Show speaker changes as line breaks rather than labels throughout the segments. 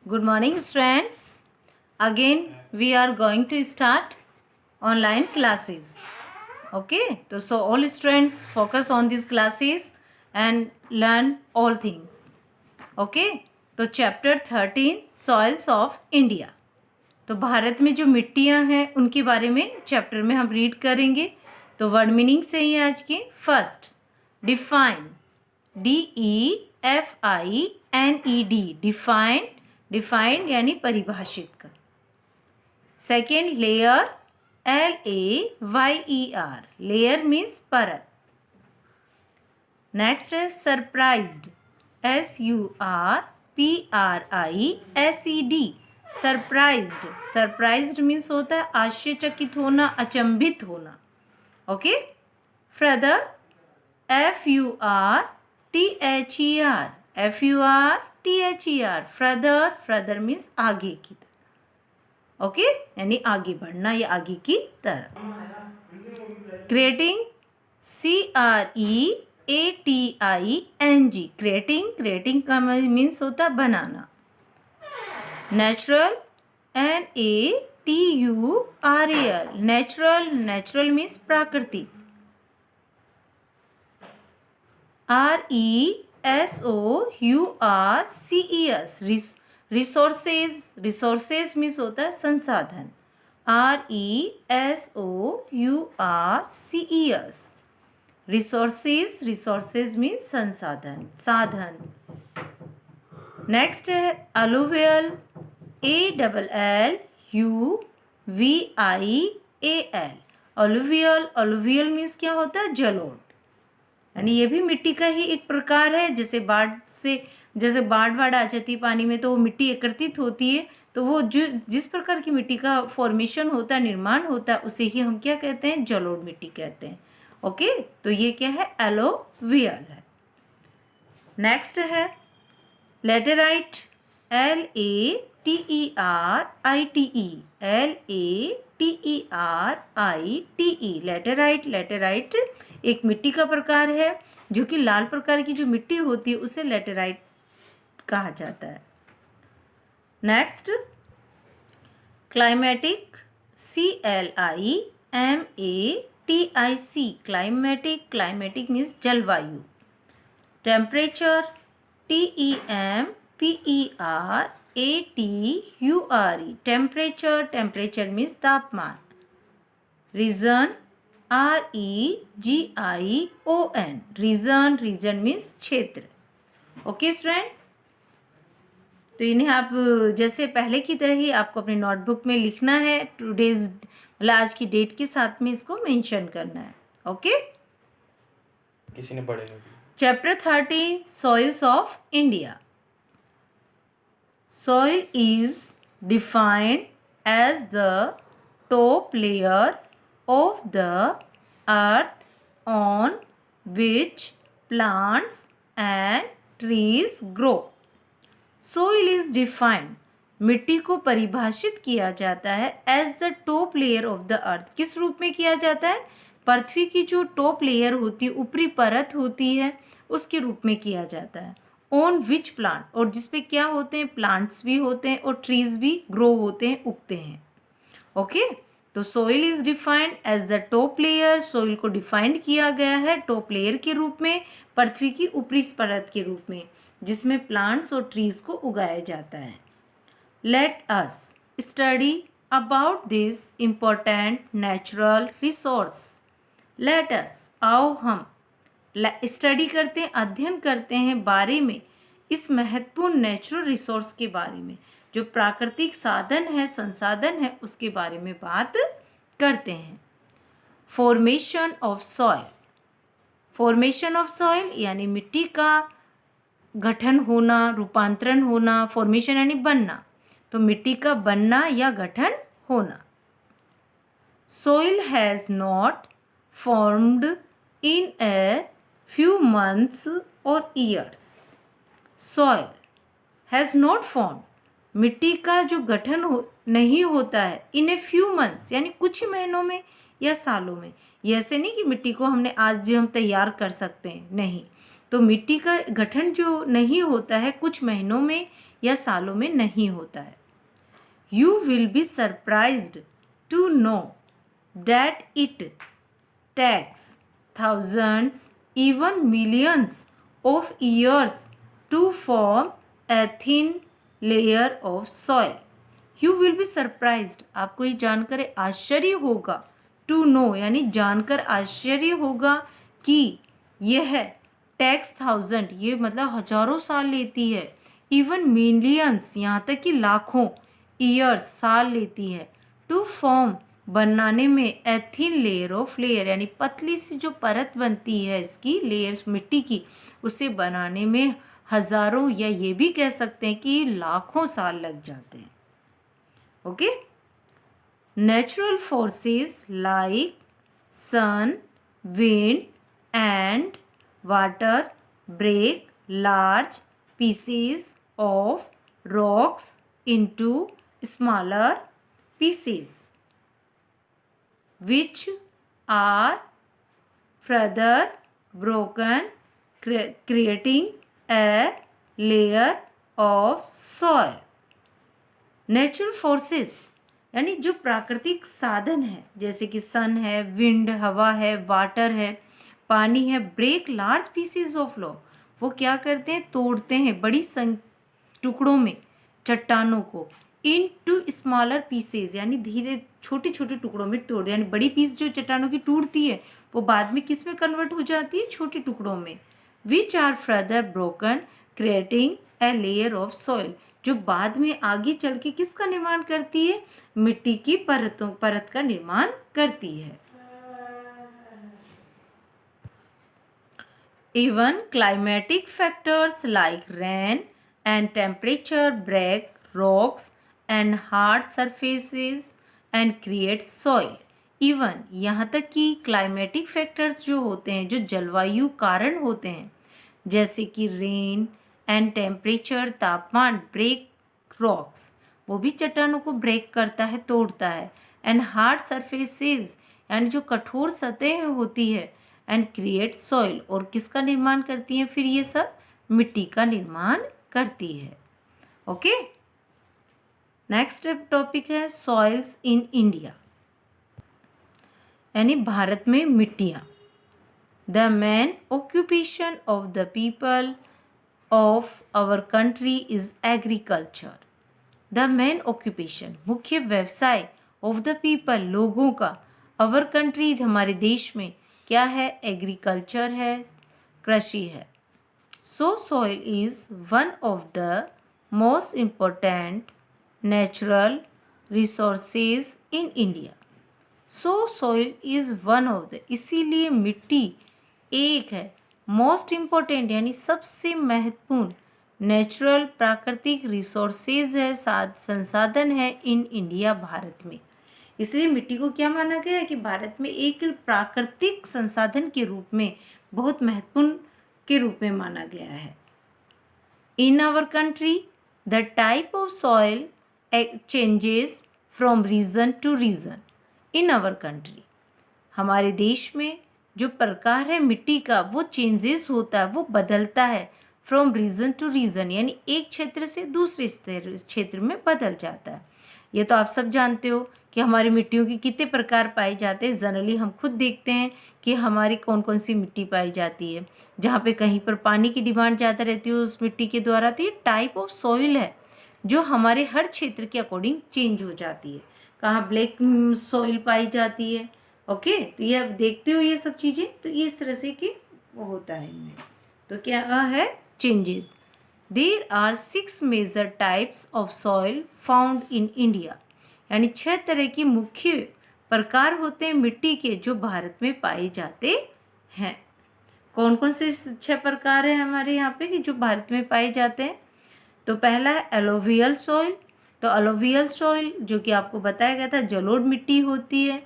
Good morning, students. Again, we are going to start online classes. Okay, so all students focus on these classes and learn all things. Okay, तो chapter 13 soils of India. तो भारत में जो मिट्टियां हैं उनके बारे में chapter में हम रीड करेंगे. तो वर्ड मीनिंग से ही आज के first define, DEFINED, define, defined यानी परिभाषित कर. Second layer, LAYER, layer means परत. नेक्स्ट है surprised, SURPRISED, surprised. Surprised means होता है आश्चर्यचकित होना, अचंभित होना. Okay. Further FURTHER, further, further means आगे की तरफ. ओके, यानी आगे बढ़ना या आगे की तरफ. क्रिएटिंग, CREATING, क्रिएटिंग, क्रिएटिंग का मीन्स होता है बनाना. Natural, NATURAL, natural, natural means प्राकृतिक. RESOURCES, रिसोर्सेज, रिसोर्सेज मीन्स होता है संसाधन. RESOURCES, रिसोर्सेज, रिसोर्सेज मीन्स संसाधन, साधन. नेक्स्ट है alluvial, ALLUVIAL, alluvial. Alluvial means क्या होता है जलोढ़, यानी ये भी मिट्टी का ही एक प्रकार है. जैसे बाढ़ बाढ़ आ जाती है पानी में तो वो मिट्टी एकत्रित होती है, तो वो जिस प्रकार की मिट्टी का फॉर्मेशन होता है, निर्माण होता है, उसे ही हम क्या कहते हैं, जलोढ़ मिट्टी कहते हैं. ओके, तो ये क्या है, एलोवियल है. नेक्स्ट है लेटेराइट, LATERITE, लेटेराइट. लेटेराइट एक मिट्टी का प्रकार है जो कि लाल प्रकार की जो मिट्टी होती है उसे लेटेराइट कहा जाता है. Next climatic, CLIMATIC, climatic. Climatic means जलवायु. Temperature, TEMPERATURE, temperature. Temperature means तापमान. Region, REGION, region. Region means क्षेत्र. ओके स्टूडेंट, तो इन्हें आप जैसे पहले की तरह ही आपको अपनी नोटबुक में लिखना है. टुडेज मतलब आज की डेट के साथ में इसको मेंशन करना है. ओके,
किसी ने पढ़े नहीं.
Chapter 13 soils of India. Soil is defined as the top layer of the earth on which plants and trees grow. Soil is defined, मिट्टी को परिभाषित किया जाता है as the top layer of the earth. किस रूप में किया जाता है, पृथ्वी की जो टॉप लेयर होती है, ऊपरी परत होती है, उसके रूप में किया जाता है. ऑन विच प्लांट, और जिस पे क्या होते हैं, प्लांट्स भी होते हैं और ट्रीज भी ग्रो होते हैं, उगते हैं. ओके, तो soil is defined as the top layer. Soil को डिफाइंड किया गया है टॉप लेयर के रूप में, पृथ्वी की ऊपरी परत के रूप में, जिसमें प्लांट्स और ट्रीज को उगाया जाता है. Let us study about this important natural resource. Let us, आओ हम स्टडी करते हैं, अध्ययन करते हैं बारे में इस महत्वपूर्ण नेचुरल रिसोर्स के बारे में, जो प्राकृतिक साधन है, संसाधन है, उसके बारे में बात करते हैं. Formation of soil. Formation of soil यानी मिट्टी का गठन होना, रूपांतरण होना. फॉर्मेशन यानी बनना, तो मिट्टी का बनना या गठन होना. Soil has not formed in A few months or years. Soil has not formed, मिट्टी का जो गठन नहीं होता है in a few months, यानी कुछ ही महीनों में या सालों में. ये ऐसे नहीं कि मिट्टी को हमने आज हम तैयार कर सकते हैं, नहीं. तो मिट्टी का गठन जो नहीं होता है कुछ महीनों में या सालों में नहीं होता है। You will be surprised to know that it takes thousands, even millions of years to form a thin layer of soil. You will be surprised, आपको ये जानकर आश्चर्य होगा, to know यानी जानकर आश्चर्य होगा कि यह टेक्स थाउजेंड, ये मतलब हजारों साल लेती है, इवन मिलियंस यहाँ तक कि लाखों, ईयर्स साल लेती है, टू फॉर्म बनाने में, a thin layer of layer यानी पतली सी जो परत बनती है इसकी, लेयर्स मिट्टी की, उसे बनाने में हजारों या ये भी कह सकते हैं कि लाखों साल लग जाते हैं। Okay, natural forces like sun, wind and water break large pieces of rocks into smaller pieces, which are further broken, creating a layer of soil. Natural forces यानी जो प्राकृतिक साधन है, जैसे कि सन है, विंड हवा है, वाटर है, पानी है, break large pieces of rock, वो क्या करते हैं, तोड़ते हैं बड़ी टुकड़ों में चट्टानों को, इन टू स्मॉलर पीसेस यानी धीरे छोटे छोटे टुकड़ों में तोड़, यानी बड़ी पीस जो चट्टानों की टूटती है वो बाद में किस में कन्वर्ट हो जाती है, छोटे टुकड़ों में, which are further broken creating a layer of soil, जो बाद में आगे चल के किसका निर्माण करती है, मिट्टी की परत का निर्माण करती है। Even climatic factors like rain and temperature break rocks and hard surfaces and create soil. Even यहाँ तक कि climatic factors जो होते हैं, जो जलवायु कारण होते हैं, जैसे कि रेन एंड टेम्परेचर, तापमान, ब्रेक रॉक्स, वो भी चट्टानों को ब्रेक करता है, तोड़ता है, एंड हार्ड सरफेसेस यानी जो कठोर सतह होती है, एंड क्रिएट सॉइल, और किसका निर्माण करती हैं फिर ये सब, मिट्टी का निर्माण करती है। ओके, नेक्स्ट टॉपिक है सॉइल्स इन इंडिया, यानी भारत में मिट्टियाँ। The main occupation of the people of our country is agriculture. The main occupation मुख्य व्यवसाय, ऑफ द पीपल लोगों का, आवर कंट्री हमारे देश में क्या है, एग्रीकल्चर है, कृषि है। सो soil is one of the most important natural resources in India. So soil is one of the, इसीलिए मिट्टी एक है, मोस्ट इम्पोर्टेंट यानी सबसे महत्वपूर्ण, नेचुरल प्राकृतिक रिसोर्सेज है, संसाधन है, इन इंडिया भारत में। इसलिए मिट्टी को क्या माना गया है कि भारत में एक प्राकृतिक संसाधन के रूप में, बहुत महत्वपूर्ण के रूप में माना गया है। In our country the type of soil changes from region to region. In our country हमारे देश में जो प्रकार है मिट्टी का वो चेंजेस होता है, वो बदलता है, फ्रॉम रीजन टू रीजन यानी एक क्षेत्र से दूसरे क्षेत्र में बदल जाता है। ये तो आप सब जानते हो कि हमारी मिट्टियों की कितने प्रकार पाए जाते हैं। जनरली हम खुद देखते हैं कि हमारी कौन कौन सी मिट्टी पाई जाती है। जहाँ पे कहीं पर पानी की डिमांड ज़्यादा रहती है उस मिट्टी के द्वारा, तो ये टाइप ऑफ सॉइल है जो हमारे हर क्षेत्र के अकॉर्डिंग चेंज हो जाती है। कहाँ ब्लैक सॉइल पाई जाती है, ओके, तो ये आप देखते हो ये सब चीज़ें, तो ये इस तरह से कि वो होता है इनमें। तो क्या है changes. There are 6 major types of soil found in India, यानी 6 तरह की मुख्य प्रकार होते हैं मिट्टी के जो भारत में पाए जाते हैं। कौन कौन से 6 प्रकार हैं हमारे यहाँ पे कि जो भारत में पाए जाते हैं। तो पहला है एलोवियल सॉइल। तो एलोवियल सॉइल जो कि आपको बताया गया था जलोढ़ मिट्टी होती है।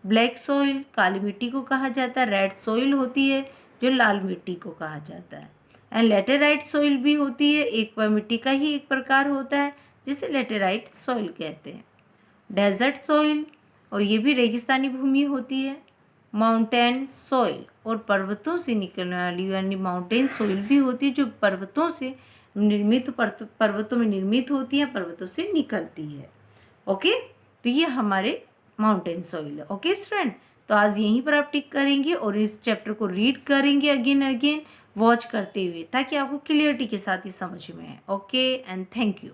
ब्लैक सॉइल काली मिट्टी को कहा जाता है। रेड सॉइल होती है जो लाल मिट्टी को कहा जाता है। एंड लेटेराइट सॉइल भी होती है, एक मिट्टी का ही एक प्रकार होता है जिसे लेटेराइट सॉइल कहते हैं। डेजर्ट सॉइल और ये भी रेगिस्तानी भूमि होती है। माउंटेन सॉइल और पर्वतों से निकलने वाली यानी माउंटेन सॉइल भी होती है जो पर्वतों से निर्मित पर्वतों में निर्मित होती है, पर्वतों से निकलती है। ओके, तो ये हमारे माउंटेन सॉइल है। ओके स्टूडेंट, तो आज यहीं पर आप टिक करेंगे और इस चैप्टर को रीड करेंगे अगेन अगेन, वॉच करते हुए, ताकि आपको क्लियरिटी के साथ ही समझ में आए। Okay and thank you.